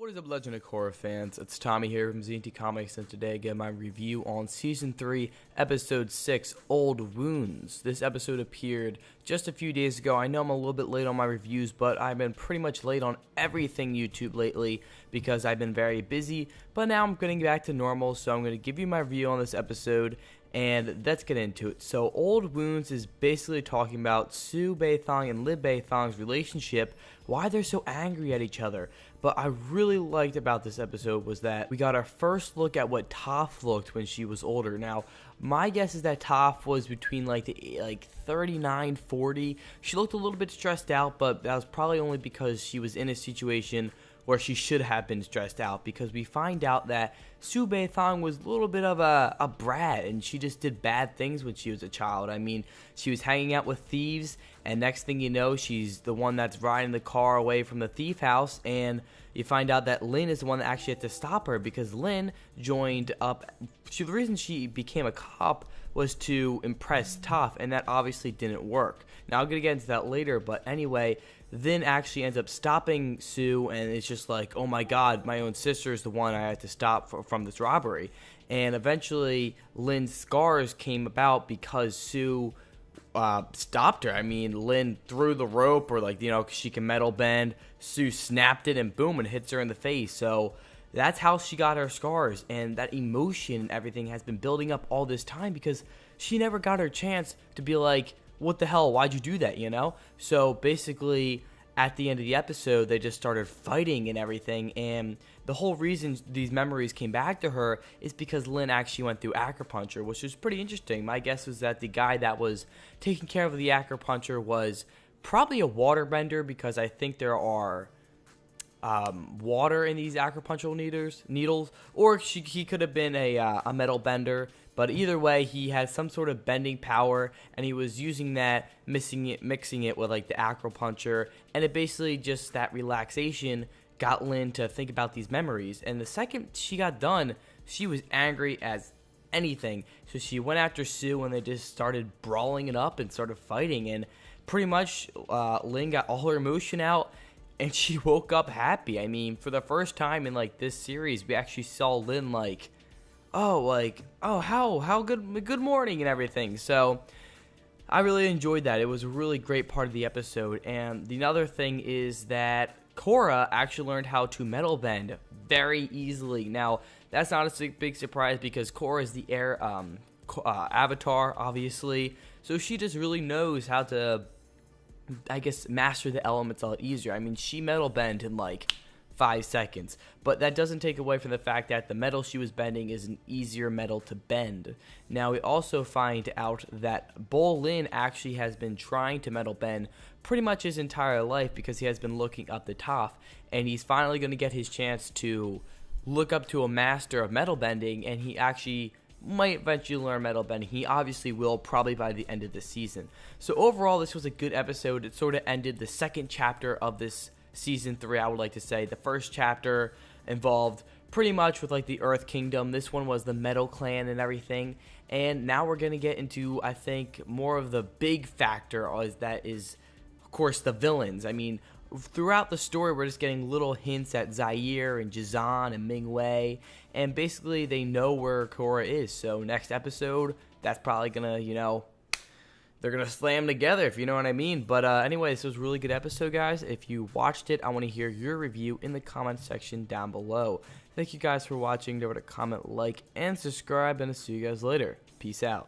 What is up, Legend of Korra fans? It's Tommy here from ZNT Comics, and today I get my review on Season 3, Episode 6, Old Wounds. This episode appeared just a few days ago. I know I'm a little bit late on my reviews, but I've been pretty much late on everything YouTube lately because I've been very busy, but now I'm getting back to normal, so I'm going to give you my review on this episode, and let's get into it. So, Old Wounds is basically talking about Su Beithong and Lin Beithong's relationship, why they're so angry at each other. But I really liked about this episode was that we got our first look at what Toph looked when she was older. Now, my guess is that Toph was between like 39, 40. She looked a little bit stressed out, but that was probably only because she was in a situation where she should have been stressed out, because we find out that Su Beithong was a little bit of a brat, and she just did bad things when she was a child. I mean, she was hanging out with thieves, and next thing you know, she's the one that's riding the car away from the thief house, and you find out that Lin is the one that actually had to stop her, because Lin joined up. The reason she became a cop was to impress Toph, and that obviously didn't work. Now, I'm going to get into that later, but anyway, Lin actually ends up stopping Su, and it's just like, oh my god, my own sister is the one I had to stop from this robbery. And eventually, Lin's scars came about because Su stopped her. I mean, Lin threw the rope, or she can metal bend. Su snapped it, and boom, it hits her in the face. So that's how she got her scars, and that emotion and everything has been building up all this time because she never got her chance to be like, what the hell, why'd you do that, So basically, at the end of the episode, they just started fighting and everything, and the whole reason these memories came back to her is because Lin actually went through acupuncture, which was pretty interesting. My guess was that the guy that was taking care of the acupuncture was probably a waterbender, because I think there are water in these acupuncture needles, or he could have been a metal bender. But either way, he had some sort of bending power, and he was using that, mixing it with the acupuncture, and it basically just that relaxation got Lin to think about these memories. And the second she got done, she was angry as anything. So she went after Su, and they just started brawling it up and started fighting, and pretty much Lin got all her emotion out, and she woke up happy. I mean, for the first time in this series, we actually saw Lin how good morning and everything. So I really enjoyed that. It was a really great part of the episode. And the other thing is that Korra actually learned how to metal bend very easily. Now, that's not a big surprise because Korra is the air avatar, obviously. So she just really knows how to, I guess, master the elements a lot easier. I mean, she metal bent in 5 seconds, but that doesn't take away from the fact that the metal she was bending is an easier metal to bend. Now, we also find out that Lin actually has been trying to metal bend pretty much his entire life because he has been looking up to Toph, and he's finally going to get his chance to look up to a master of metal bending, and he actually might eventually learn metal bending. He obviously will, probably by the end of the season. So overall, this was a good episode. It sort of ended the second chapter of this Season 3, I would like to say. The first chapter involved pretty much with the Earth Kingdom. This one was the Metal Clan and everything. And now we're going to get into, I think, more of the big factor that is, of course, the villains. I mean, throughout the story, we're just getting little hints at Zaire and Jazan and Ming Wei. And basically, they know where Korra is. So next episode, that's probably going to, they're going to slam together, if you know what I mean. But anyway, this was a really good episode, guys. If you watched it, I want to hear your review in the comment section down below. Thank you guys for watching. Don't forget to comment, like, and subscribe, and I'll see you guys later. Peace out.